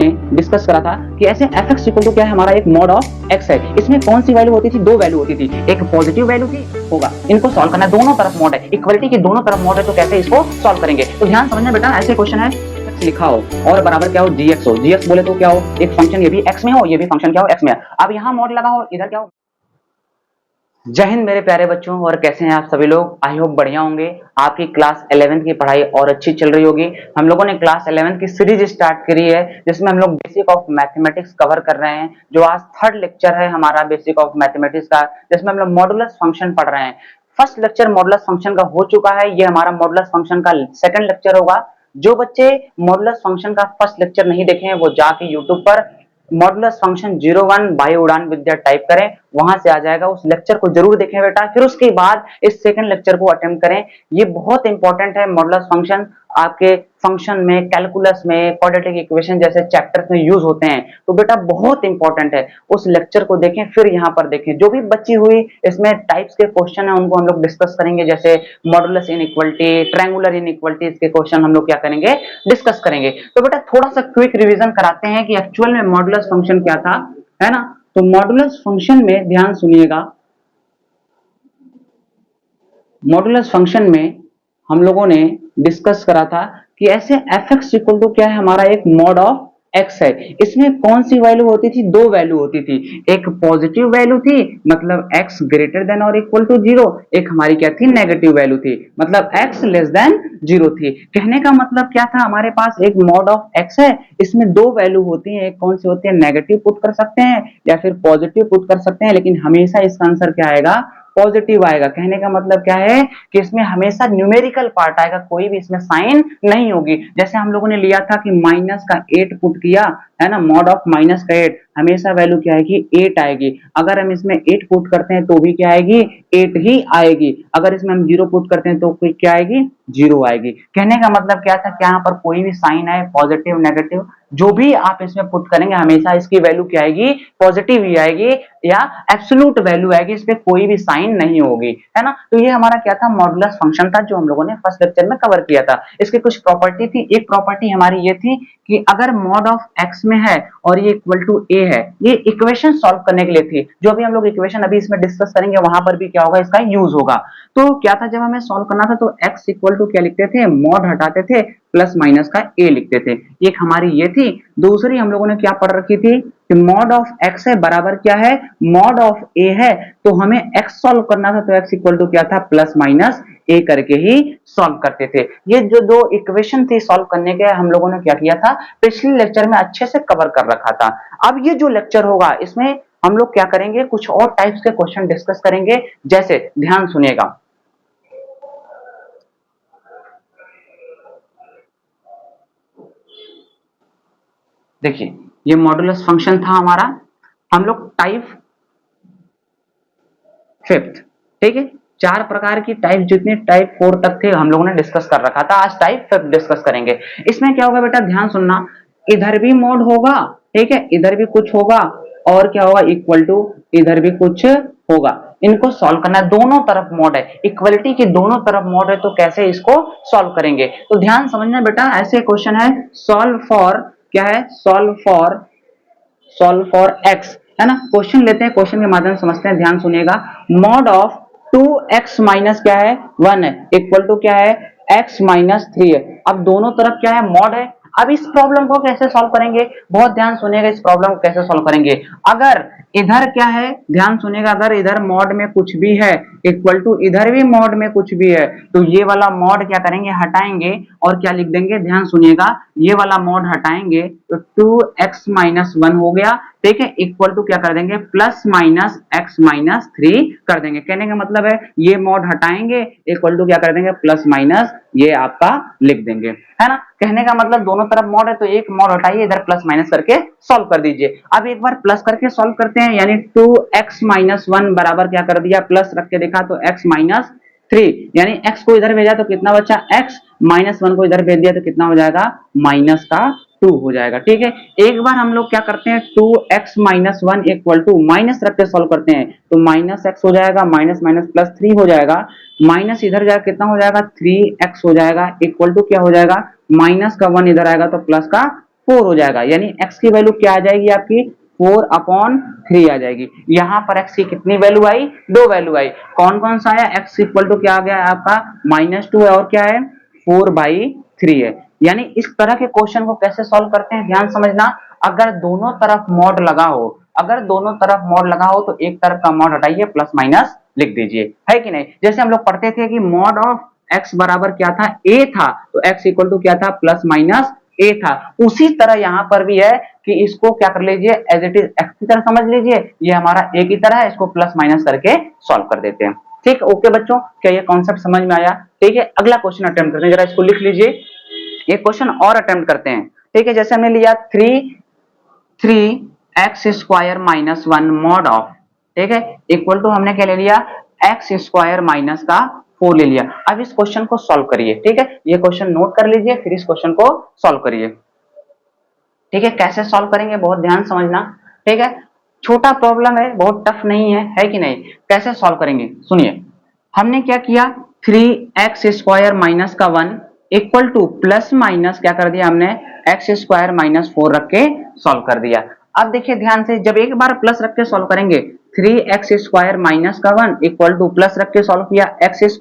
Discuss करा था कि ऐसे एफ एक्स इक्वल टू क्या है, हमारा एक मॉड ऑफ एक्स है। इसमें कौन सी वैल्यू होती थी, दो वैल्यू होती थी, एक पॉजिटिव वैल्यू थी होगा। इनको सॉल्व करना है, दोनों तरफ मॉड है, इक्वलिटी की दोनों तरफ मॉड है, तो कैसे इसको सॉल्व करेंगे। तो ध्यान समझना बेटा, ऐसे क्वेश्चन है लिखा हो और बराबर क्या हो, जीएक्स हो। जीएक्स बोले तो क्या हो, एक फंक्शन ये भी एक्स में हो, ये भी फंक्शन क्या हो, एक्स में है। अब यहाँ मॉड लगा हो, इधर क्या हो। जय हिंद मेरे प्यारे बच्चों, और कैसे हैं आप सभी लोग। आई होप बढ़िया होंगे। आपकी क्लास 11th की पढ़ाई और अच्छी चल रही होगी। हम लोगों ने क्लास 11th की सीरीज स्टार्ट करी है, जिसमें हम लोग बेसिक ऑफ मैथमेटिक्स कवर कर रहे हैं। जो आज थर्ड लेक्चर है हमारा बेसिक ऑफ मैथमेटिक्स का, जिसमें हम लोग मॉडुलस फंक्शन पढ़ रहे हैं। फर्स्ट लेक्चर मॉडुलस फंक्शन का हो चुका है, ये हमारा मॉडुलस फंक्शन का सेकंड लेक्चर होगा। जो बच्चे मॉडुलस फंक्शन का फर्स्ट लेक्चर नहीं देखे हैं, वो जाके यूट्यूब पर मॉडुलस फंक्शन 01 बायो उड़ान विद्या टाइप करें, वहां से आ जाएगा। उस लेक्चर को जरूर देखें बेटा, फिर उसके बाद इस सेकंड लेक्चर को अटेम्प्ट करें। ये बहुत इंपॉर्टेंट है। मॉडुलस फंक्शन आपके फंक्शन में, कैलकुलस में, क्वाड्रेटिक इक्वेशन जैसे चैप्टर्स में यूज होते हैं, तो बेटा बहुत इंपॉर्टेंट है। उस लेक्चर को देखें, फिर यहाँ पर देखें। जो भी बची हुई इसमें टाइप्स के क्वेश्चन है, उनको हम लोग डिस्कस करेंगे, जैसे मॉडुलस इनइक्वालिटी, ट्रायंगुलर इनइक्वालिटीज के क्वेश्चन हम लोग क्या करेंगे, डिस्कस करेंगे। तो बेटा थोड़ा सा क्विक रिवीजन कराते हैं कि एक्चुअल में मॉडुलस फंक्शन क्या था, है ना। तो मॉडुलस फंक्शन में ध्यान सुनिएगा, मॉडुलस फंक्शन में हम लोगों ने डिस्कस करा था कि ऐसे एफ एक्स इक्वल टू क्या है, हमारा एक मॉड ऑफ एक्स है। इसमें कौन सी वैल्यू होती थी, दो वैल्यू होती थी। एक पॉजिटिव वैल्यू थी, मतलब एक्स ग्रेटर देन और इक्वल टू जीरो। एक हमारी क्या थी, नेगेटिव वैल्यू थी, मतलब एक्स लेस देन जीरो थी। कहने का मतलब क्या था, हमारे पास एक मॉड ऑफ एक्स है, इसमें दो वैल्यू होती है। एक कौन सी होती है, नेगेटिव पुट कर सकते हैं या फिर पॉजिटिव पुट कर सकते हैं, लेकिन हमेशा इसका आंसर क्या आएगा, पॉजिटिव आएगा। कहने का मतलब क्या है कि इसमें हमेशा न्यूमेरिकल पार्ट आएगा, कोई भी इसमें साइन नहीं होगी। जैसे हम लोगों ने लिया था कि माइनस का 8 पुट किया, है ना, मॉड ऑफ माइनस का 8, हमेशा वैल्यू क्या आएगी, 8 आएगी। अगर हम इसमें 8 पुट करते हैं तो भी क्या आएगी, 8 ही आएगी। अगर इसमें हम 0 पुट करते हैं तो क्या आएगी, 0 आएगी। कहने का मतलब क्या था कि यहाँ पर कोई भी साइन आए, पॉजिटिव नेगेटिव, जो भी आप इसमें पुट करेंगे, हमेशा इसकी वैल्यू क्या आएगी, पॉजिटिव ही आएगी या एब्सोल्यूट वैल्यू आएगी, इसमें कोई भी साइन नहीं होगी, है ना। तो ये हमारा क्या था, मॉडुलस फंक्शन था, जो हम लोगों ने फर्स्ट लेक्चर में कवर किया था। इसकी कुछ प्रॉपर्टी थी। एक प्रॉपर्टी हमारी ये थी कि अगर मॉड ऑफ एक्स में है और ये इक्वल टू ए है, ये इक्वेशन सॉल्व करने के लिए थी। जो अभी हम लोग इक्वेशन अभी इसमें डिस्कस करेंगे, वहां पर भी क्या होगा, इसका यूज होगा। तो क्या था, जब हमें सॉल्व करना था तो एक्स इक्वल टू क्या लिखते थे, मॉड हटाते थे, प्लस माइनस का ए लिखते थे। एक हमारी ये थी। दूसरी हम लोगों ने क्या पढ़ रखी थी कि मॉड ऑफ एक्स है बराबर क्या है, मॉड ऑफ ए है। तो हमें एक्स सॉल्व करना था, तो एक्स इक्वल टू क्या था, प्लस माइनस ए करके ही सॉल्व करते थे। ये जो दो इक्वेशन थी सॉल्व करने के, हम लोगों ने क्या किया था, पिछले लेक्चर में अच्छे से कवर कर रखा था। अब ये जो लेक्चर होगा, इसमें हम लोग क्या करेंगे, कुछ और टाइप्स के क्वेश्चन डिस्कस करेंगे। जैसे ध्यान सुनिएगा, देखिए ये मॉडुलस फंक्शन था हमारा। हम लोग टाइप फिफ्थ, ठीक है, 4 प्रकार की टाइप, जितने टाइप 4 तक थे हम लोगों ने डिस्कस कर रखा था। आज टाइप फिफ्थ डिस्कस करेंगे। इसमें क्या होगा बेटा, ध्यान सुनना, इधर भी मोड होगा, ठीक है, इधर भी कुछ होगा, और क्या होगा, इक्वल टू इधर भी कुछ होगा। इनको सॉल्व करना है, दोनों तरफ मॉड है, इक्वलिटी की दोनों तरफ मॉड है, तो कैसे इसको सॉल्व करेंगे। तो ध्यान समझना बेटा, ऐसे क्वेश्चन है, सॉल्व फॉर क्या है, सॉल्व फॉर एक्स, है ना। क्वेश्चन लेते हैं, क्वेश्चन के माध्यम से समझते हैं। ध्यान सुनिएगा, मॉड ऑफ 2x माइनस क्या है, 1 है, इक्वल टू क्या है, x माइनस 3 है। अब दोनों तरफ क्या है, मॉड है। अब इस प्रॉब्लम को कैसे सॉल्व करेंगे, बहुत ध्यान सुनिएगा, इस प्रॉब्लम को कैसे सॉल्व करेंगे। अगर इधर क्या है, ध्यान सुनिएगा, अगर इधर मॉड में कुछ भी है, इक्वल टू इधर भी मॉड में कुछ भी है, तो ये वाला मॉड क्या करेंगे, हटाएंगे और क्या लिख देंगे, ध्यान सुनिएगा, ये वाला मॉड हटाएंगे तो 2x माइनस 1 हो गया, ठीक है, इक्वल टू क्या कर देंगे, प्लस माइनस x माइनस 3 कर देंगे। कहने का मतलब है ये मॉड हटाएंगे, इक्वल टू क्या कर देंगे, प्लस माइनस ये आपका लिख देंगे, है ना। कहने का मतलब दोनों तरफ मॉड है, तो एक मॉड हटाइए, इधर प्लस माइनस करके सॉल्व कर दीजिए। अब एक बार प्लस करके सॉल्व करते हैं, यानी 2x माइनस 1 बराबर क्या कर दिया, प्लस रख के देखा तो x माइनस 3, यानी x को इधर भेजा तो कितना बचा, x माइनस 1 को इधर भेज दिया तो कितना हो जाएगा, माइनस का 2 हो जाएगा, ठीक है। एक बार हम लोग क्या करते हैं, 2x minus 1 equal to minus रख के सॉल्व करते हैं, तो माइनस x हो जाएगा, माइनस माइनस प्लस 3 हो जाएगा, माइनस इधर जाएगा कितना हो जाएगा, 3x हो जाएगा, इक्वल टू क्या हो जाएगा, माइनस का 1 इधर आएगा तो प्लस का 4 हो जाएगा, यानी x की वैल्यू क्या आ जाएगी आपकी 4/3 आ जाएगी। यहाँ पर x की कितनी वैल्यू आई, 2 वैल्यू आई। कौन कौन सा आया, x इक्वल टू क्या आ गया आपका -2 है और क्या है 4/3 है। यानी इस तरह के क्वेश्चन को कैसे सॉल्व करते हैं ध्यान समझना। अगर दोनों तरफ मॉड लगा हो, अगर दोनों तरफ मॉड लगा हो तो एक तरफ का मॉड हटाइए, प्लस माइनस लिख दीजिए, है कि नहीं। जैसे हम लोग पढ़ते थे कि मॉड ऑफ x बराबर क्या था, a था, तो x इक्वल टू क्या था, प्लस माइनस a था। उसी तरह यहां पर भी है कि इसको क्या कर लीजिए, एज इट इज x की तरह समझ लीजिए, ये हमारा a की तरह है, इसको प्लस माइनस करके सॉल्व कर देते हैं। ठीक, ओके बच्चों, क्या ये कॉन्सेप्ट समझ में आया। ठीक है, अगला क्वेश्चन अटेम्प्ट करते हैं, जरा इसको लिख लीजिए, एक क्वेश्चन और अटेम्प्ट करते हैं। ठीक है, जैसे हमने लिया 3x² - 1 मॉड ऑफ, ठीक है, इक्वल टू हमने क्या ले लिया, x² - का 4 ले लिया। अब इस क्वेश्चन को सॉल्व करिए। ठीक है, ये क्वेश्चन नोट कर लीजिए, फिर इस क्वेश्चन को सॉल्व करिए। ठीक है, कैसे सॉल्व करेंगे बहुत ध्यान समझना। ठीक है, छोटा प्रॉब्लम है, बहुत टफ नहीं है कि नहीं। कैसे सॉल्व करेंगे सुनिए, हमने क्या किया, 3x² - का 1 इक्वल टू प्लस माइनस क्या कर दिया हमने, x² - 4 रख के सॉल्व कर दिया। अब देखिए ध्यान से, जब एक बार प्लस रख के सॉल्व करेंगे, 3x² - का 1 इक्वल टू प्लस रख के सॉल्व किया x² -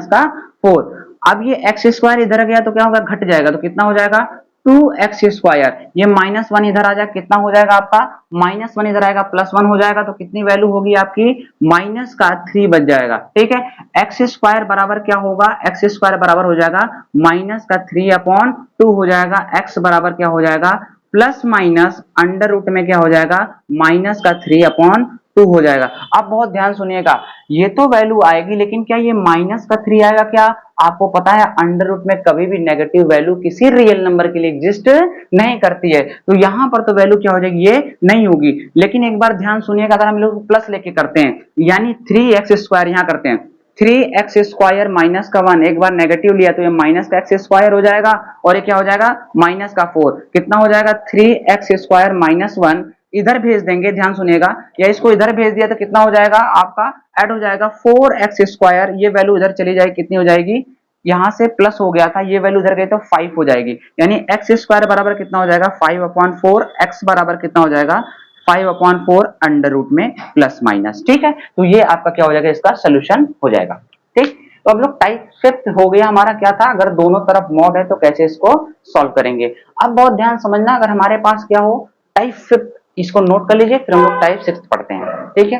का 4। अब ये x² इधर गया तो क्या होगा, घट जाएगा, तो कितना हो जाएगा 2x²। ये -1 इधर आ जाएगा, कितना हो जाएगा आपका, -1 इधर आएगा, +1 हो जाएगा, तो कितनी वैल्यू होगी आपकी, -3 बच जाएगा। ठीक है, x² बराबर क्या होगा, x² बराबर हो जाएगा -3/2 हो जाएगा। x बराबर क्या हो जाएगा, प्लस माइनस अंडर रूट में क्या हो जाएगा, -3/2 हो जाएगा। अब बहुत ध्यान सुनिएगा, ये तो वैल्यू आएगी, लेकिन क्या ये -3 आएगा क्या। आपको पता है अंडर रूट में कभी भी नेगेटिव वैल्यू किसी रियल नंबर के लिए एग्जिस्ट नहीं करती है, तो यहां पर तो वैल्यू क्या हो जाएगी, ये नहीं होगी। लेकिन एक बार ध्यान सुनिएगा, अगर हम लोग प्लस लेके करते हैं, यानी 3x² यहां करते हैं, 3x² माइनस का 1, एक बार नेगेटिव लिया तो ये माइनस का x² हो जाएगा, और ये क्या हो जाएगा माइनस का 4, कितना हो जाएगा 3x² - 1 इधर भेज देंगे, ध्यान सुनिएगा, या इसको इधर भेज दिया तो कितना हो जाएगा आपका, ऐड हो जाएगा 4x², ये वैल्यू इधर चली जाएगी, कितनी हो जाएगी, यहां से प्लस हो गया था, ये वैल्यू इधर गई तो 5 हो जाएगी, यानी x² बराबर कितना हो जाएगा 5/4, x बराबर कितना हो जाएगा 5/4 अंडर रूट में प्लस माइनस। ठीक है, तो ये आपका क्या हो जाएगा, इसका सोल्यूशन हो जाएगा। ठीक, तो अब लोग टाइप फिफ्थ हो गया हमारा, क्या था, अगर दोनों तरफ मॉड है तो कैसे इसको सॉल्व करेंगे। अब बहुत ध्यान समझना, अगर हमारे पास क्या हो टाइप फिफ्थ, इसको नोट कर लीजिए, फिर हम लोग टाइप सिक्स पढ़ते हैं। ठीक है,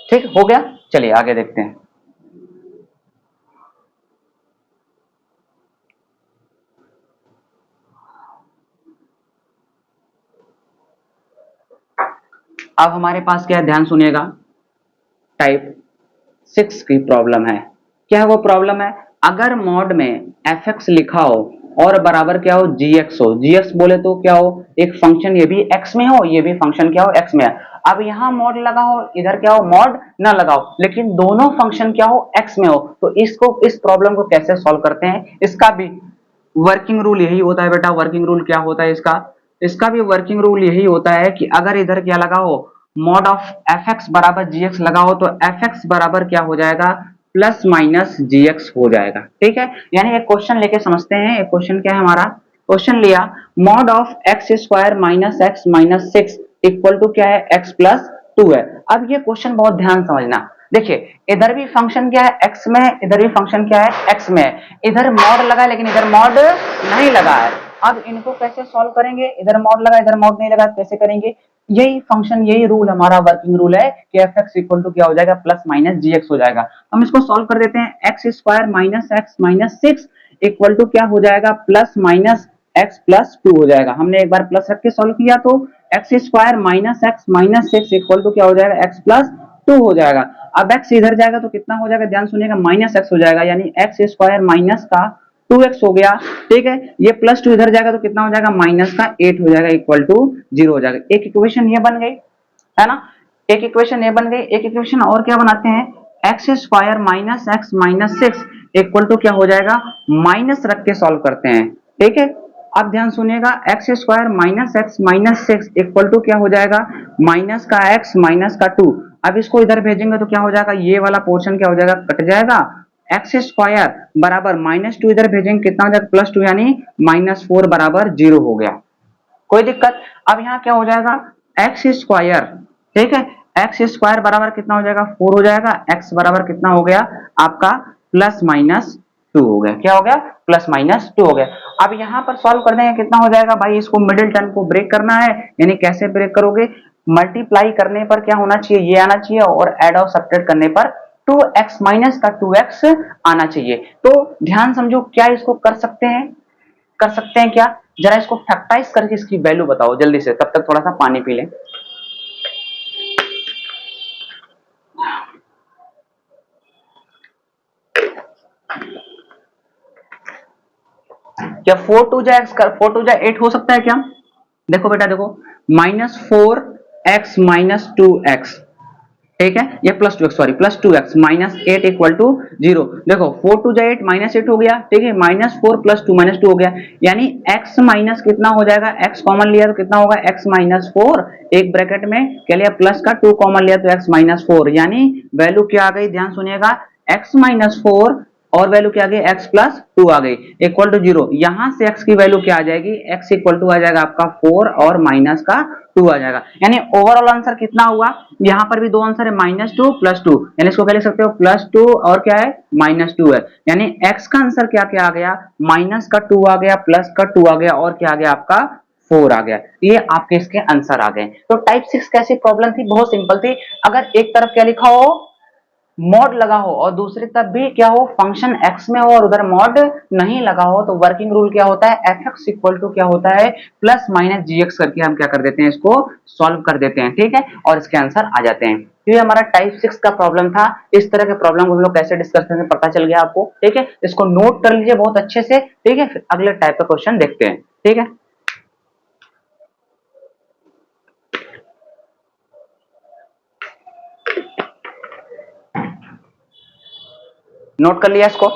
ठीक हो गया, चलिए आगे देखते हैं। अब हमारे पास क्या है, ध्यान सुनिएगा, टाइप 6 की प्रॉब्लम है। क्या है वो प्रॉब्लम है, अगर मॉड में fx लिखा हो और बराबर क्या हो gx हो, gx बोले तो क्या हो, एक फंक्शन ये भी x में हो, ये भी फंक्शन क्या हो x में है। अब यहाँ मॉड लगा हो, इधर क्या हो मॉड ना लगाओ, लेकिन दोनों फंक्शन क्या हो x में हो, तो इसको, इस प्रॉब्लम को कैसे सॉल्व करते हैं, इसका भी वर्किंग रूल यही होता है बेटा। वर्किंग रूल क्या होता है इसका, इसका भी वर्किंग रूल यही होता है कि अगर इधर क्या लगा हो, मॉड ऑफ fx बराबर gx लगा हो, तो fx बराबर क्या हो जाएगा, प्लस माइनस gx हो जाएगा। ठीक है, यानी एक क्वेश्चन लेके समझते हैं। एक क्वेश्चन क्या है हमारा, क्वेश्चन लिया mod of x² minus x minus 6 equal to क्या है x प्लस 2 है। अब ये क्वेश्चन बहुत ध्यान समझना, देखिए इधर भी फंक्शन क्या है x में, इधर भी फंक्शन क्या है x में, इधर मॉड लगा है लेकिन इधर मॉड नहीं लगा है। अब इनको कैसे सॉल्व करेंगे, इधर मॉड लगा इधर मॉड नहीं लगा, कैसे करेंगे, यही फंक्शन, यही रूल हमारा वर्किंग रूल है कि fx इक्वल टू क्या हो जाएगा, प्लस माइनस gx हो जाएगा। हम इसको सॉल्व कर देते हैं, x² minus x minus 6 equal to क्या हो जाएगा, प्लस माइनस x प्लस 2 हो जाएगा। हमने एक बार प्लस रख के सॉल्व किया तो x² minus x minus 6 equal to क्या हो जाएगा, x प्लस 2 हो जाएगा। अब x इधर जाएगा तो कितना हो जाएगा, ध्यान सुनिएगा, माइनस x हो जाएगा, यानी x² माइनस का 2x हो गया। ठीक है, ये प्लस 2 इधर जाएगा तो कितना हो जाएगा, माइनस का 8 हो जाएगा, इक्वल टू 0 हो जाएगा। एक इक्वेशन ये बन गई है ना, एक इक्वेशन ये बन गई। एक इक्वेशन और क्या बनाते हैं, x² minus x minus 6 equal to क्या हो जाएगा, माइनस रख के सॉल्व करते हैं। ठीक है, अब ध्यान सुनिएगा, x² minus x minus 6 equal to क्या हो जाएगा, माइनस का x माइनस का 2। अब इसको इधर भेजेंगे तो क्या हो जाएगा, ये वाला पोर्शन क्या हो जाएगा, कट जाएगा, एक्स स्क्वायर बराबर -2 इधर भेजेंगे कितना हो जाएगा +2 यानी -4 बराबर 0 हो गया। कोई दिक्कत? अब यहाँ क्या हो जाएगा एक्स स्क्वायर, ठीक है, एक्स स्क्वायर बराबर कितना हो जाएगा 4 हो जाएगा, एक्स बराबर कितना हो गया आपका +-2 हो गया। क्या हो गया +-2 हो गया। अब यहाँ पर सॉल्व कर देंगे कितना हो जाएगा भाई, इसको मिडिल टर्म को ब्रेक करना है, यानी कैसे ब्रेक करोगे, मल्टीप्लाई करने पर क्या होना चाहिए ये आना चाहिए और ऐड और सब्ट्रैक्ट करने पर 2x माइनस का 2x आना चाहिए। तो ध्यान समझो क्या इसको कर सकते हैं क्या, जरा इसको फैक्टराइज करके इसकी वैल्यू बताओ जल्दी से, तब तक थोड़ा सा पानी पी लें। क्या 4 2 जा 8 हो सकता है क्या? देखो बेटा देखो, -4x -2x, ठीक है, ये +2x sorry +2x -8 equal to 0। देखो 4 2 जा 8 -8 हो गया, ठीक है, -4 +2 -2 हो गया, यानी x माइनस कितना हो जाएगा, x कॉमन लिया तो कितना होगा x -4, एक ब्रैकेट में क्या लिया प्लस का 2 कॉमन लिया तो x -4, यानी वैल्यू क्या आ गई, ध्यान सुनिएगा, x -4 और वैल्यू क्या आ गई x +2 आ गई इक्वल टू 0। यहां से x की वैल्यू क्या आ जाएगी, x इक्वल टू आ जाएगा आपका 4 और माइनस का 2 आ जाएगा, यानी ओवरऑल आंसर कितना हुआ, यहाँ पर भी दो आंसर है -2 +2, यानी इसको क्या लिख सकते हो +2 और क्या है -2 है, यानी x का आंसर क्या क्या आ गया, -2 आ गया, +2 आ गया और क्या आ गया आपका 4 आ गया। ये आपके इसके आंसर आ गए। तो टाइप 6 कैसी प्रॉब्लम थी, बहुत सिंपल थी। अगर एक तरफ क्या लिखा हो मॉड लगा हो और दूसरी तरफ भी क्या हो फंक्शन x में हो और उधर मॉड नहीं लगा हो, तो वर्किंग रूल क्या होता है, fx इक्वल टू क्या होता है +-gx करके हम क्या कर देते हैं, इसको सॉल्व कर देते हैं, ठीक है, और इसके आंसर आ जाते हैं। तो ये हमारा टाइप 6 का प्रॉब्लम था। इस तरह के प्रॉब्लम को हम लोग कैसे डिस्कस करते हैं पता चल गया आपको, ठीक है, इसको नोट कर लीजिए बहुत अच्छे से, ठीक है, फिर अगले टाइप का क्वेश्चन देखते हैं, ठीक है। नोट कर लिया इसको,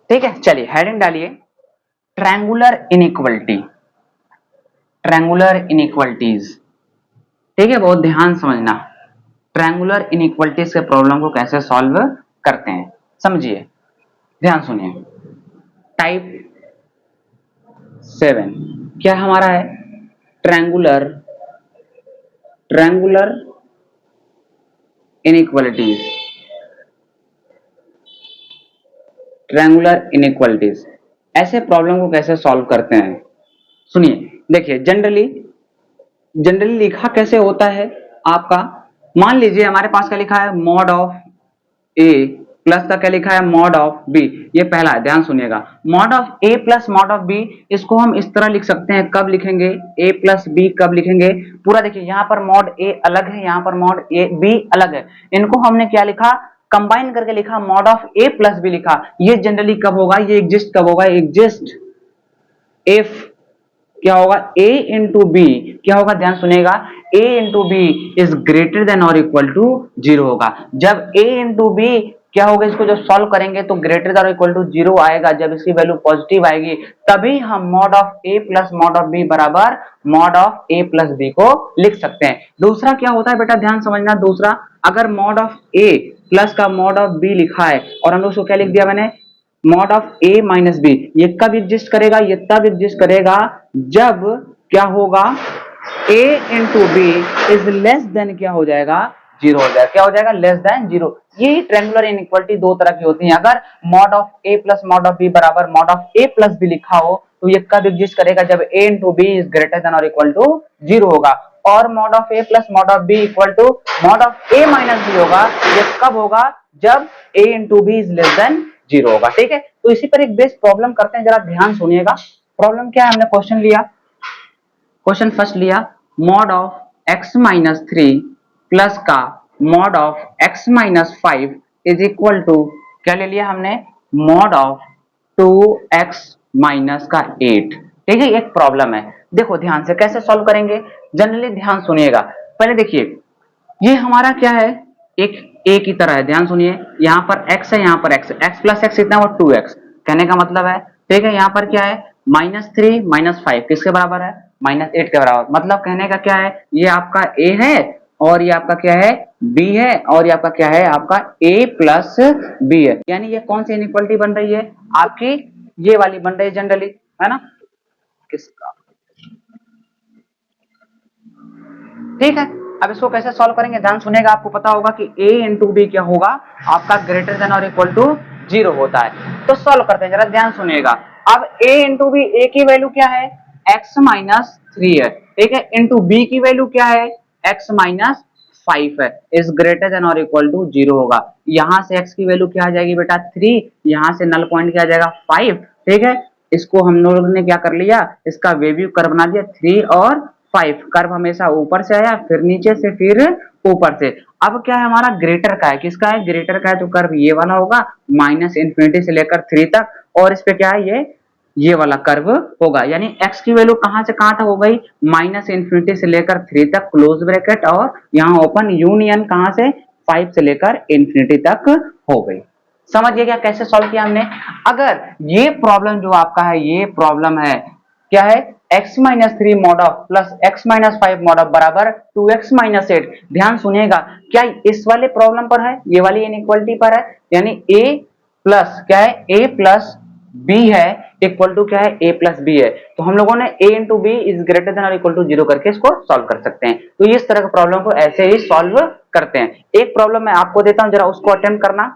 ठीक है, चलिए हेडिंग डालिए ट्रायंगुलर इनइक्वालिटी, ट्रायंगुलर इनइक्वालिटीज, ठीक है, बहुत ध्यान समझना, ट्रायंगुलर इनइक्वालिटीज के प्रॉब्लम को कैसे सॉल्व करते हैं, समझिए, ध्यान सुनिए। टाइप 7 क्या हमारा है, triangular triangular inequalities, triangular inequalities, ऐसे प्रॉब्लम को कैसे सॉल्व करते हैं, सुनिए। देखिए जनरली लिखा कैसे होता है आपका, मान लीजिए हमारे पास क्या लिखा है मॉड ऑफ ए प्लस का क्या लिखा है मॉड ऑफ बी, ये पहला है, ध्यान सुनिएगा, mod of A plus mod of B, इसको हम इस तरह लिख सकते हैं, कब लिखेंगे ए प्लस बी, कब लिखेंगे पूरा, देखिए यहाँ पर मॉड ए अलग है, यहाँ पर मॉड ए बी अलग है, इनको हमने क्या लिखा कंबाइन करके लिखा, mod of A plus B लिखा। ये जनरली कब होगा, ये एग्जिस्ट कब होगा, एग्जिस्ट इफ क्या होगा a इंटू बी, क्या होगा ध्यान सुनेगा, a into B is greater than और इक्वल टू 0 होगा। जब a इंटू बी क्या होगा, इसको जब सॉल्व करेंगे तो ग्रेटर देन और इक्वल टू 0 आएगा, जब इसकी वैल्यू पॉजिटिव आएगी तभी हम mod of a plus mod of B बराबर mod of a plus B को लिख सकते हैं। दूसरा क्या होता है बेटा ध्यान समझना, दूसरा अगर मॉड ऑफ a प्लस का मॉड ऑफ b लिखा है और हम लोग उसको क्या लिख दिया मैंने mod of a minus B, ये कब एग्जिस्ट करेगा, ये तब एग्जिस्ट करेगा जब क्या होगा a into B is less than क्या हो जाएगा 0 हो जाएगा, क्या हो जाएगा लेस देन 0। ये ट्रायंगुलर इनइक्वालिटी दो तरह की होती है, अगर mod of a plus mod of b बराबर mod of a plus B लिखा हो तो ये कब एग्जिस्ट करेगा, जब a into B is greater than और इक्वल टू 0 होगा, और mod of a plus mod of b equal to mod of a minus b होगा, ये कब होगा जब a into B is less than 0 होगा, ठीक है। तो इसी पर एक बेस्ट प्रॉब्लम करते हैं, जरा ध्यान सुनिएगा। प्रॉब्लम क्या है, हमने क्वेश्चन लिया, क्वेश्चन फर्स्ट लिया mod of x minus 3 plus का mod of x minus 5 is equal to क्या ले लिया हमने मॉड ऑफ 2x माइनस का 8, ठीक है। एक प्रॉब्लम है, देखो ध्यान से कैसे सॉल्व करेंगे, जनरली ध्यान सुनिएगा। पहले देखिए ये हमारा क्या है, एक a की तरह है, ध्यान सुनिए, यहाँ पर x है, यहाँ पर x है, x प्लस एक्स इतना और 2x, कहने का मतलब है, ठीक है, यहाँ पर क्या है -3 -5 किसके बराबर है -8 के बराबर, मतलब कहने का क्या है, ये आपका a है और ये आपका क्या है b है, और ये आपका क्या है आपका a प्लस b है। यानी ये कौन सी इनइक्वालिटी बन रही है आपकी, ये वाली बन रही है जनरली, है ना। किसका, ठीक है। अब इसको कैसे सॉल्व करेंगे, ध्यान सुनेगा, आपको पता होगा कि a इंटू बी क्या होगा आपका ग्रेटर देन और इक्वल टू 0 होता है। तो सॉल्व करते हैं, जरा ध्यान सुनिएगा। अब a इंटू बी, a की वैल्यू क्या है x माइनस 3 है, ठीक है, इंटू b की वैल्यू क्या है x माइनस 5 है, इज ग्रेटर देन और इक्वल टू 0 होगा। यहां से x की वैल्यू क्या आ जाएगी बेटा 3, यहां से नल पॉइंट क्या आ जाएगा 5, ठीक है। इसको हम लोगों ने क्या कर लिया, इसका वेव्यू कर्व बना दिया 3 और 5, कर्व हमेशा ऊपर से आया फिर नीचे से फिर ऊपर से। अब क्या है हमारा ग्रेटर का है, किसका है ग्रेटर का है, तो कर्व ये वाला होगा माइनस इंफिनिटी से लेकर 3 तक, और इस पे क्या है ये वाला कर्व होगा। यानी x की वैल्यू कहां से कहां तक हो गई, माइनस इंफिनिटी से लेकर 3 तक क्लोज ब्रैकेट, और यहाँ ओपन यूनियन कहां से 5 से लेकर इंफिनिटी तक हो गई। समझिए क्या कैसे सॉल्व किया हमने। अगर ये प्रॉब्लम जो आपका है, ये प्रॉब्लम है क्या है x minus 3 mod of plus x minus 5 mod of बराबर 2x माइनस 8। ध्यान सुनिएगा, क्या इस वाले प्रॉब्लम पर है, ये वाली इनइक्वालिटी पर है, यानी a प्लस क्या है a प्लस b है इक्वल टू क्या है a प्लस b है। तो हम लोगों ने a into B is greater than और इक्वल टू 0 करके इसको सॉल्व कर सकते हैं। तो इस तरह के प्रॉब्लम को ऐसे ही सॉल्व करते हैं। एक प्रॉब्लम मैं आपको देता हूं, जरा उसको अटेम्प्ट करना,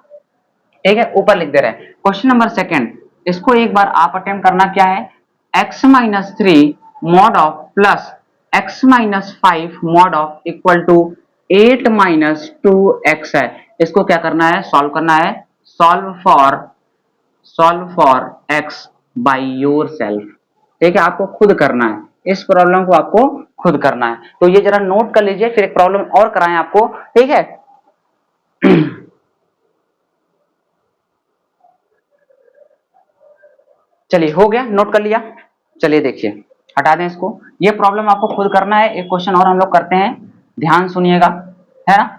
ठीक है, ऊपर लिख दे रहे हैं क्वेश्चन नंबर सेकंड। इसको एक बार आप अटेम्प्ट करना, क्या है x minus 3 mod of plus x minus 5 mod of equal to 8 minus 2x है। इसको क्या करना है सॉल्व करना है, solve for x by yourself, ठीक है, आपको खुद करना है, इस प्रॉब्लम को आपको खुद करना है। तो ये जरा नोट कर लीजिए, फिर एक प्रॉब्लम और कराएं आपको, ठीक है। चलिए हो गया, नोट कर लिया। चलिए देखिए, हटा दें इसको, ये प्रॉब्लम आपको खुद करना है। एक क्वेश्चन और हम लोग करते हैं, ध्यान सुनिएगा, है ना।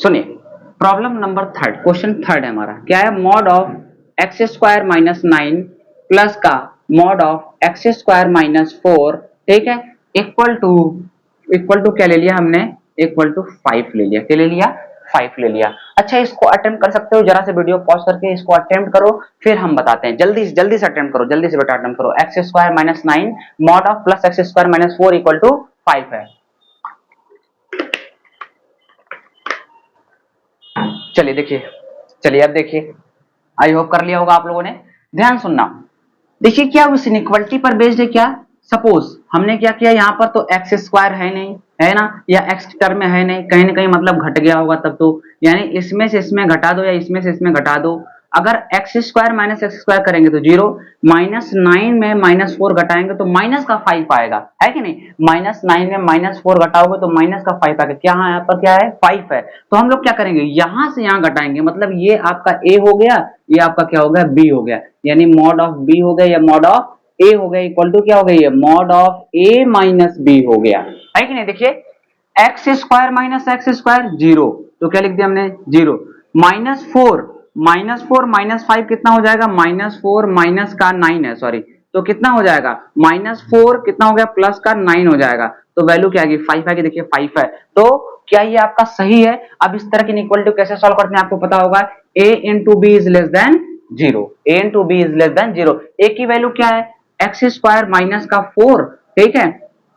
सुनिए, problem number third, question third है हमारा, क्या है mod of x square minus 9 plus का mod of x square minus 4, ठीक है, इक्वल टू क्या ले लिया हमने, इक्वल टू 5 ले लिया, क्या ले लिया 5 ले लिया। अच्छा, इसको अटेम्प्ट कर सकते हो, जरा से वीडियो पॉज करके इसको अटेम्प्ट करो, फिर हम बताते हैं। जल्दी से अटेम्प्ट करो, जल्दी से बेटा अटेम्प्ट करो। X square minus 9 mod of plus X square minus 4 equal to 5 है। चलिए देखिए, चलिए अब देखिए, आई होप कर लिया होगा आप लोगों ने। ध्यान सुनना, देखिए क्या उस इनइक्वालिटी पर बेस्ड है, क्या सपोज हमने क्या किया, यहाँ पर तो एक्स स्क्वायर है नहीं, है ना, या एक्स टर्म में है नहीं, कहीं ना कहीं मतलब घट गया होगा तब तो, यानी इसमें से इसमें घटा दो या इसमें से इसमें घटा दो। अगर x square minus x square करेंगे तो 0, -9 में -4 घटाएंगे तो माइनस का 5 आएगा, है कि नहीं। -9 में -4 घटाओगे तो माइनस का 5 आएगा, क्या यहाँ पर क्या है 5 है। तो हम लोग क्या करेंगे, यहां से यहां घटाएंगे, मतलब ये आपका a हो गया, ये आपका क्या हो गया b हो गया, यानी मॉड ऑफ b हो गया या मॉड ऑफ a हो गया, इक्वल टू क्या हो गया, ये mod of a minus b हो गया, है कि नहीं। देखिए x square minus x square 0, तो क्या लिख दिया हमने 0, -4 माइनस 5 कितना हो जाएगा, -4 माइनस का 9 है, सॉरी, तो कितना हो जाएगा -4 कितना हो गया प्लस का 9 हो जाएगा, तो वैल्यू क्या आएगी 5 आएगी। देखिए 5 है, तो क्या ये आपका सही है। अब इस तरह की इनइक्वालिटी कैसे सॉल्व करते हैं आपको पता होगा, a into B is less than 0, a into B is less than 0। a की वैल्यू क्या है एक्स स्क्वायर माइनस का 4, ठीक है,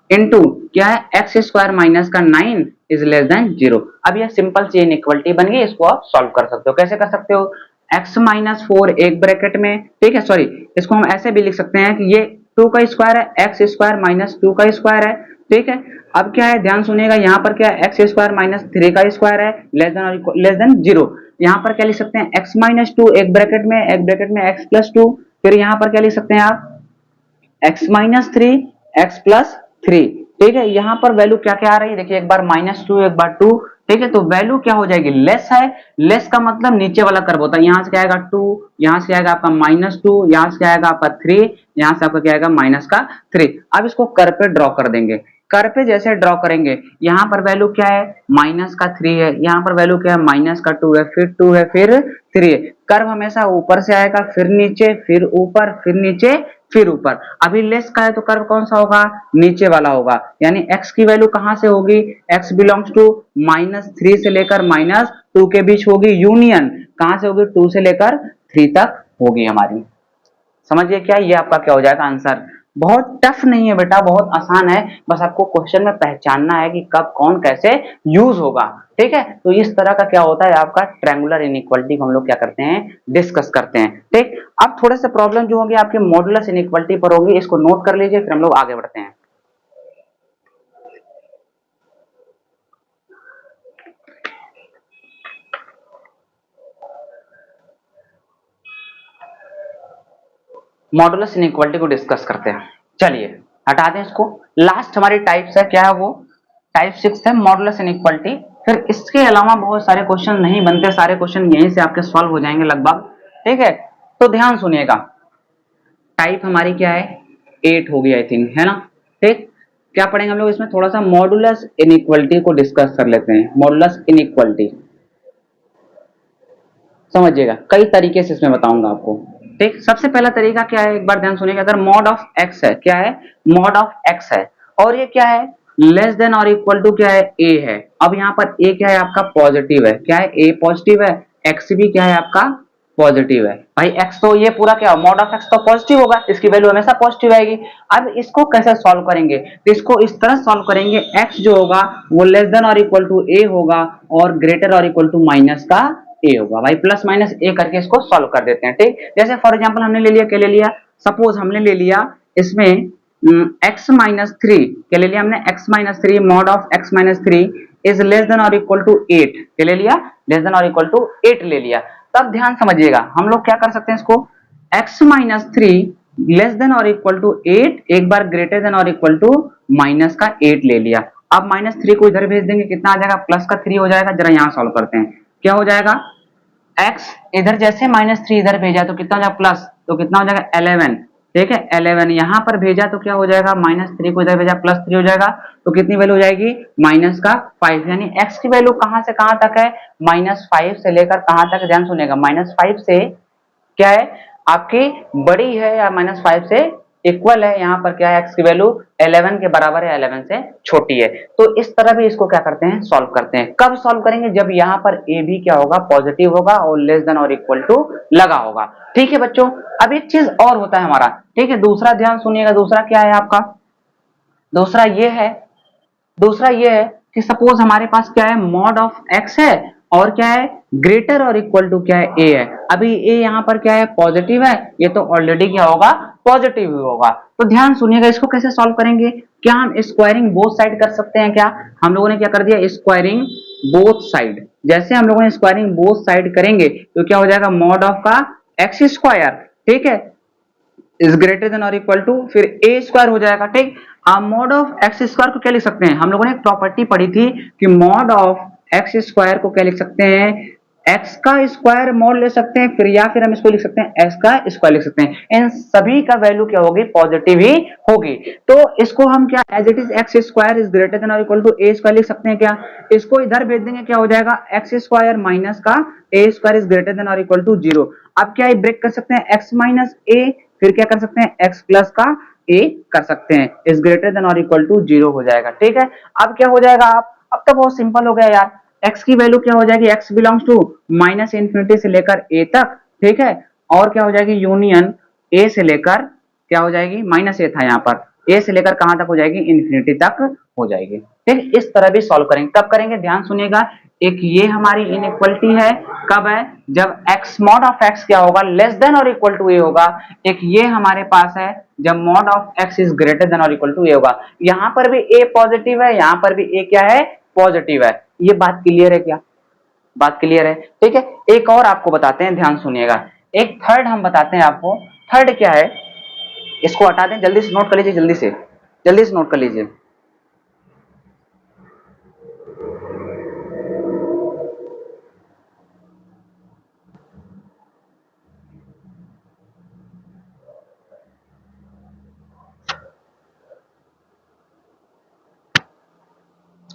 इंटू क्या है एक्स स्क्वायर माइनस का 9 इज लेस देन 0। अब यह सिंपल सी इनइक्वालिटी बन गई, इसको आप सॉल्व कर सकते हो। कैसे कर सकते हो, x माइनस 4 एक ब्रैकेट में, ठीक है, सॉरी, इसको हम ऐसे भी लिख सकते हैं कि ये 2 का स्क्वायर है, एक्स स्क्वायर माइनस 2 का स्क्वायर है, ठीक है। अब क्या है ध्यान सुनिएगा, यहाँ पर क्या है एक्स स्क्वायर माइनस 3 का स्क्वायर है, लेस देन 0। यहाँ पर क्या लिख सकते हैं x माइनस 2 एक ब्रैकेट में x प्लस 2, फिर यहाँ पर क्या लिख सकते हैं आप x माइनस 3 x प्लस 3, ठीक है। यहाँ पर वैल्यू क्या क्या आ रही है, देखिए एक बार -2 एक बार 2, ठीक है, तो वैल्यू क्या हो जाएगी लेस है, लेस का मतलब नीचे वाला कर्व होता है, यहाँ से क्या आएगा 2, यहाँ से आएगा आपका -2, यहाँ से आएगा आपका 3, यहाँ से आपका क्या आएगा माइनस का 3। अब इसको कर्व पे ड्रॉ कर देंगे, कर्व पे जैसे ड्रॉ करेंगे, यहाँ पर वैल्यू क्या है माइनस का 3 है, यहाँ पर वैल्यू क्या है माइनस का 2 है, फिर 2 है, फिर 3 है, कर्व हमेशा ऊपर से आएगा, फिर नीचे, फिर ऊपर, फिर नीचे, फिर ऊपर। अभी लेस का है तो कर्व कौन सा होगा, नीचे वाला होगा। यानी x की वैल्यू कहां से होगी, x बिलोंग्स टू -3 से लेकर -2 के बीच होगी। यूनियन कहां से होगी, 2 से लेकर 3 तक होगी हमारी। समझिए क्या, ये आपका क्या हो जाएगा आंसर। बहुत टफ नहीं है बेटा, बहुत आसान है। बस आपको क्वेश्चन में पहचानना है कि कब कौन कैसे यूज होगा। ठीक है, तो इस तरह का क्या होता है आपका ट्रायंगुलर इनइक्वालिटी को हम लोग क्या करते हैं, डिस्कस करते हैं। ठीक, अब थोड़े से प्रॉब्लम जो होंगे आपके मॉडुलस इनइक्वालिटी पर होगी, इसको नोट कर लीजिए, फिर हम लोग आगे बढ़ते हैं। मॉडुलस इनइक्वालिटी को डिस्कस करते हैं। चलिए हटा दें इसको। लास्ट हमारी टाइप्स है, क्या है वो, टाइप 6 है मॉडुलस इनइक्वालिटी। फिर इसके अलावा बहुत सारे क्वेश्चन नहीं बनते, सारे क्वेश्चन यहीं से आपके सॉल्व हो जाएंगे लगभग। ठीक है, तो ध्यान सुनिएगा। टाइप हमारी क्या है, 8 होगी आई थिंक, है ना। ठीक, क्या पढ़ेंगे हम लोग इसमें, थोड़ा सा मॉडुलस इनइक्वालिटी को डिस्कस कर लेते हैं। मॉडुलस इनइक्वालिटी समझिएगा, कई तरीके से इसमें बताऊंगा आपको। ठीक, सबसे पहला तरीका क्या है, एक बार ध्यान सुनिएगा। अगर मॉड ऑफ एक्स है, क्या है, मॉड ऑफ एक्स है, और ये क्या है, लेस देन और इक्वल टू क्या है, ए है। अब यहाँ पर ए क्या है आपका, पॉजिटिव है। क्या है, ए पॉजिटिव है, एक्स भी क्या है आपका, पॉजिटिव है। भाई एक्स तो ये पूरा क्या, मॉड ऑफ एक्स तो पॉजिटिव होगा, इसकी वैल्यू हमेशा पॉजिटिव आएगी। अब इसको कैसे सॉल्व करेंगे, तो इसको इस तरह सॉल्व करेंगे, एक्स जो होगा वो लेस देन और इक्वल टू ए होगा, और ग्रेटर और इक्वल टू माइनस का ए होगा। भाई प्लस माइनस ए करके इसको सॉल्व कर देते हैं। ठीक, जैसे फॉर एग्जांपल हमने ले लिया, क्या ले लिया, सपोज हमने ले लिया इसमें x माइनस थ्री, क्या ले लिया हमने, x minus three, mod of x minus three is less than और इक्वल टू 8, क्या ले लिया, लेस देन और इक्वल टू 8 ले लिया। तब ध्यान समझिएगा, हम लोग क्या कर सकते हैं इसको, x minus three less than और इक्वल टू 8, एक बार ग्रेटर देन और इक्वल टू माइनस का 8 ले लिया। अब माइनस थ्री को इधर भेज देंगे, कितना आ जाएगा, प्लस का 3 हो जाएगा। जरा यहां सॉल्व करते हैं, क्या हो जाएगा, x इधर जैसे -3 इधर भेजा तो कितना हो जाएगा, प्लस, तो कितना हो जाएगा 11। ठीक है, 11 यहां पर भेजा तो क्या हो जाएगा, -3 को इधर भेजा +3 हो जाएगा, तो कितनी वैल्यू हो जाएगी, माइनस का 5। यानी x की वैल्यू कहां से कहां तक है, -5 से लेकर कहां तक, ध्यान सुनिएगा, -5 से क्या है आपकी बड़ी है, या -5 से इक्वल है। यहाँ पर क्या है, x की वैल्यू 11 के बराबर है, 11 से छोटी है। तो इस तरह भी इसको क्या करते हैं, सॉल्व करते हैं। कब सॉल्व करेंगे, जब यहाँ पर a भी क्या होगा, पॉजिटिव होगा और लेस देन और इक्वल टू लगा होगा। ठीक है बच्चों, अब एक चीज और होता है हमारा। ठीक है, दूसरा ध्यान सुनिएगा, दूसरा क्या है आपका, दूसरा ये है, दूसरा ये है कि सपोज हमारे पास क्या है, मॉड ऑफ एक्स है, और क्या है, ग्रेटर और इक्वल टू क्या है, ए है। अभी ए यहाँ पर क्या है, पॉजिटिव है, ये तो ऑलरेडी क्या होगा, पॉजिटिव होगा। तो ध्यान सुनिएगा, इसको कैसे सॉल्व करेंगे, क्या हम स्क्वायरिंग बोथ साइड कर सकते हैं, क्या हम लोगों ने क्या कर दिया, स्क्वायरिंग बोथ साइड। जैसे हम लोगों ने स्क्वायरिंग बोथ साइड करेंगे तो क्या हो जाएगा, मॉड ऑफ का एक्स स्क्वायर, ठीक है, इज ग्रेटर देन और इक्वल टू फिर ए स्क्वायर हो जाएगा। ठीक, आप मॉड ऑफ एक्स स्क्वायर को क्या लिख सकते हैं, हम लोगों ने एक प्रॉपर्टी पढ़ी थी कि मॉड ऑफ एक्स स्क्वायर को क्या लिख सकते हैं, एक्स का स्क्वायर मॉड ले सकते हैं, फिर या फिर हम इसको लिख सकते हैं एक्स का स्क्वायर लिख सकते हैं। इन सभी का वैल्यू क्या होगी, पॉजिटिव ही होगी। तो इसको हम क्या, as it is X square is greater than और इक्वल टू ए स्क्वायर लिख सकते हैं। क्या, इसको इधर भेज देंगे, क्या हो जाएगा, एक्स स्क्वायर माइनस का ए स्क्वायर इज ग्रेटर देन और इक्वल टू 0। अब क्या ब्रेक कर सकते हैं, एक्स माइनस ए, फिर क्या कर सकते हैं, x प्लस का a कर सकते हैं, इज ग्रेटर देन और इक्वल टू 0 हो जाएगा। ठीक है, अब क्या हो जाएगा, आप अब तो बहुत सिंपल हो गया यार। x की वैल्यू क्या हो जाएगी, x belongs to minus infinity से लेकर a तक। ठीक है, और क्या हो जाएगी, यूनियन a से लेकर क्या हो जाएगी, माइनस a था यहाँ पर, a से लेकर कहां तक हो जाएगी, इन्फिनिटी तक हो जाएगी। ठीक, इस तरह भी सॉल्व करेंगे। कब करेंगे, ध्यान सुनिएगा, एक ये हमारी इनइक्वालिटी है, कब है, जब x मॉड ऑफ x क्या होगा, लेस देन और इक्वल टू a होगा। एक ये हमारे पास है, जब mod of x is greater than और इक्वल टू a होगा। यहां पर भी a पॉजिटिव है, यहां पर भी a क्या है, पॉजिटिव है। ये बात क्लियर है क्या, बात क्लियर है। ठीक है, एक और आपको बताते हैं, ध्यान सुनिएगा, एक थर्ड हम बताते हैं आपको। थर्ड क्या है, इसको हटा दें, जल्दी से नोट कर लीजिए, जल्दी से, जल्दी से नोट कर लीजिए।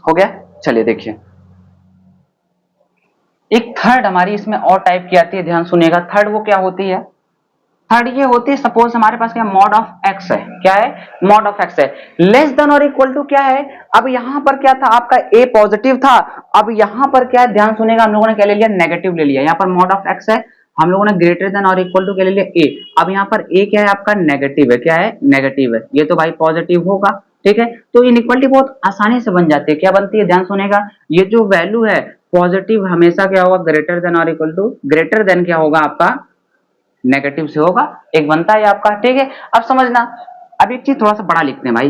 हो गया, चलिए देखिए, एक थर्ड हमारी इसमें और टाइप की आती है, ध्यान सुनिएगा। थर्ड वो क्या होती है, थर्ड ये होती है, सपोज हमारे पास क्या मॉड ऑफ एक्स है, क्या है, मॉड ऑफ एक्स है, लेस देन और इक्वल टू क्या है, अब यहां पर क्या था आपका ए पॉजिटिव था, अब यहां पर क्या है, ध्यान सुनेगा, हम लोगों ने क्या ले लिया, नेगेटिव ले लिया, यहां पर मॉड ऑफ एक्स है, हम लोगों ने ग्रेटर देन और इक्वल टू क्या ले लिया, ए, अब यहां पर ए क्या है आपका, नेगेटिव है, क्या है, नेगेटिव है, ये तो भाई पॉजिटिव होगा, ठीक है, तो इनइक्वालिटी बहुत आसानी से बन जाती है, क्या बनती है, ध्यान सुनेगा, ये जो वैल्यू है पॉजिटिव हमेशा क्या होगा, ग्रेटर देन और इक्वल टू, ग्रेटर देन क्या होगा आपका, नेगेटिव से होगा, एक बनता है आपका, ठीक है। अब समझना, अब एक चीज थोड़ा सा बड़ा लिखते हैं भाई,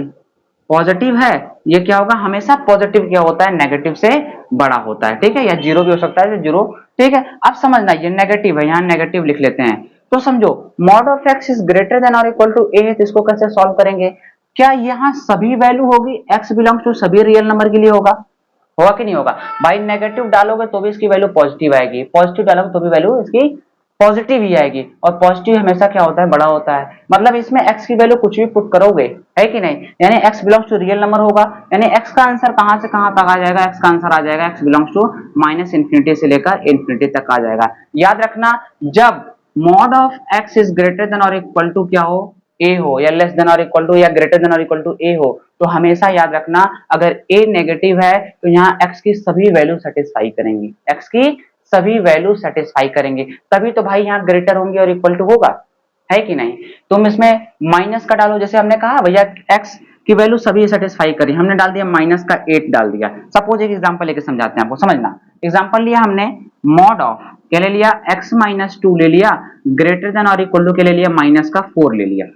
पॉजिटिव है, ये क्या होगा, हमेशा पॉजिटिव क्या होता है, नेगेटिव से बड़ा होता है, ठीक है, या जीरो भी हो सकता है, जीरो, ठीक है। अब समझना, ये नेगेटिव है, यहाँ नेगेटिव लिख लेते हैं, तो समझो mod of x is greater than और इक्वल टू ए है, तो इसको कैसे सॉल्व करेंगे, क्या यहाँ सभी वैल्यू होगी, एक्स बिलोंग्स टू सभी रियल नंबर के लिए होगा, होगा कि नहीं होगा भाई, नेगेटिव डालोगे तो भी इसकी वैल्यू पॉजिटिव आएगी, पॉजिटिव डालोगे तो भी वैल्यू इसकी पॉजिटिव ही आएगी, और पॉजिटिव हमेशा क्या होता है, बड़ा होता है, मतलब इसमें x की वैल्यू कुछ भी पुट करोगे, है कि नहीं, यानी x belongs to real number होगा, यानी x का आंसर कहां से कहां तक आ जाएगा, x का आंसर आ जाएगा x belongs to minus infinity से लेकर इंफिनिटी तक आ जाएगा। याद रखना, जब mod of x is greater than और इक्वल टू क्या हो, a हो, या लेस देन और इक्वल टू, या ग्रेटर देन और इक्वल टू a हो, तो हमेशा याद रखना, अगर a नेगेटिव है तो यहाँ x की सभी वैल्यू सेटिस्फाई करेंगी, x की सभी वैल्यू सेटिस्फाई करेंगे, तभी तो भाई यहाँ ग्रेटर होंगे और इक्वल टू होगा, है कि नहीं। तुम इसमें माइनस का डालो, जैसे हमने कहा भैया x की वैल्यू सभी सेटिस्फाई करी, हमने डाल दिया माइनस का 8 डाल दिया। सपोज एक एग्जांपल लेके समझाते हैं आपको, समझना, एग्जांपल लिया हमने, मॉड ऑफ क्या ले लिया, x माइनस 2 ले लिया, ग्रेटर देन और इक्वल टू के ले लिया, माइनस का 4 ले लिया,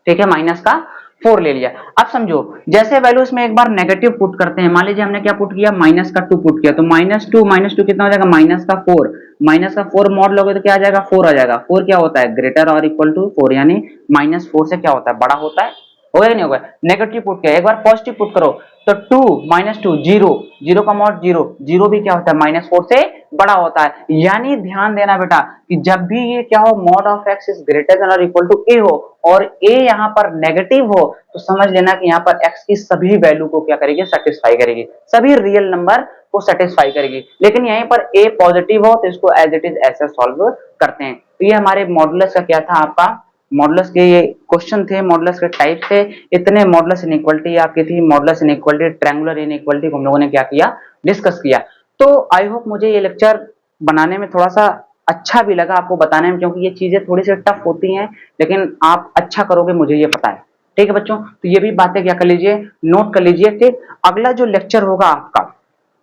ठीक है, माइनस का 4 ले लिया। अब समझो, जैसे वैल्यूज में एक बार नेगेटिव पुट करते हैं, मान लीजिए हमने क्या पुट किया, माइनस का 2 पुट किया, तो माइनस टू कितना हो जाएगा, माइनस का 4, माइनस का 4 मॉड लोगे तो क्या आ जाएगा, 4 आ जाएगा, 4 क्या होता है, ग्रेटर और इक्वल टू 4, यानी माइनस 4 से क्या होता है, बड़ा होता है, होगा कि नहीं होगा। नेगेटिव पुट किया, एक बार पॉजिटिव पुट करो, तो 2 माइनस 2 जीरो, जीरो का मॉड जीरो, जीरो भी क्या होता है, माइनस 4 से बड़ा होता है, यानी ध्यान देना बेटा कि जब भी ये क्या हो, mod of x is greater than और इक्वल टू ए हो, और ए यहाँ पर नेगेटिव हो, तो समझ लेना कि यहाँ पर एक्स की सभी वैल्यू को क्या करेगी, सेटिस्फाई करेगी, सभी रियल नंबर को सेटिस्फाई करेगी। लेकिन यहीं पर ए पॉजिटिव हो तो इसको एज इट इज ऐसे सॉल्व करते हैं। तो ये हमारे मॉडुलस का क्या था आपका, मॉडुलस के ये क्वेश्चन थे, मॉडुलस के टाइप थे, इतने मॉडुलस इनइक्वालिटी आपकी थी, मॉडुलस इनइक्वालिटी, ट्रायंगुलर इनइक्वालिटी को हम लोगों ने क्या किया, डिस्कस किया। तो आई होप मुझे ये लेक्चर बनाने में थोड़ा सा अच्छा भी लगा आपको बताने में, क्योंकि ये चीजें थोड़ी सी टफ होती हैं, लेकिन आप अच्छा करोगे मुझे ये पता है, ठीक है बच्चों। तो ये भी बातें क्या कर लीजिए, नोट कर लीजिए, ठीक। अगला जो लेक्चर होगा आपका,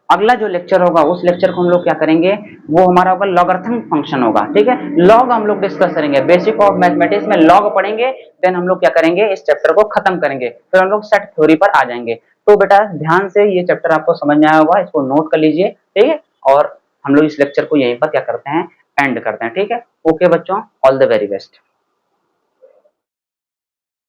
अगला जो लेक्चर होगा उस लेक्चर को हम लोग क्या करेंगे, वो हमारा होगा लॉगरिथमिक फंक्शन होगा, ठीक है, लॉग हम लोग डिस्कस करेंगे, बेसिक ऑफ मैथमेटिक्स में लॉग पढ़ेंगे, देन हम लोग क्या करेंगे, इस चैप्टर को खत्म करेंगे, फिर हम लोग सेट थ्योरी पर आ जाएंगे। तो बेटा ध्यान से ये चैप्टर आपको समझ में आया होगा, इसको नोट कर लीजिए, ठीक है, और हम लोग इस लेक्चर को यहीं पर क्या करते हैं, एंड करते हैं, ठीक है। ओके बच्चों, ऑल द वेरी बेस्ट।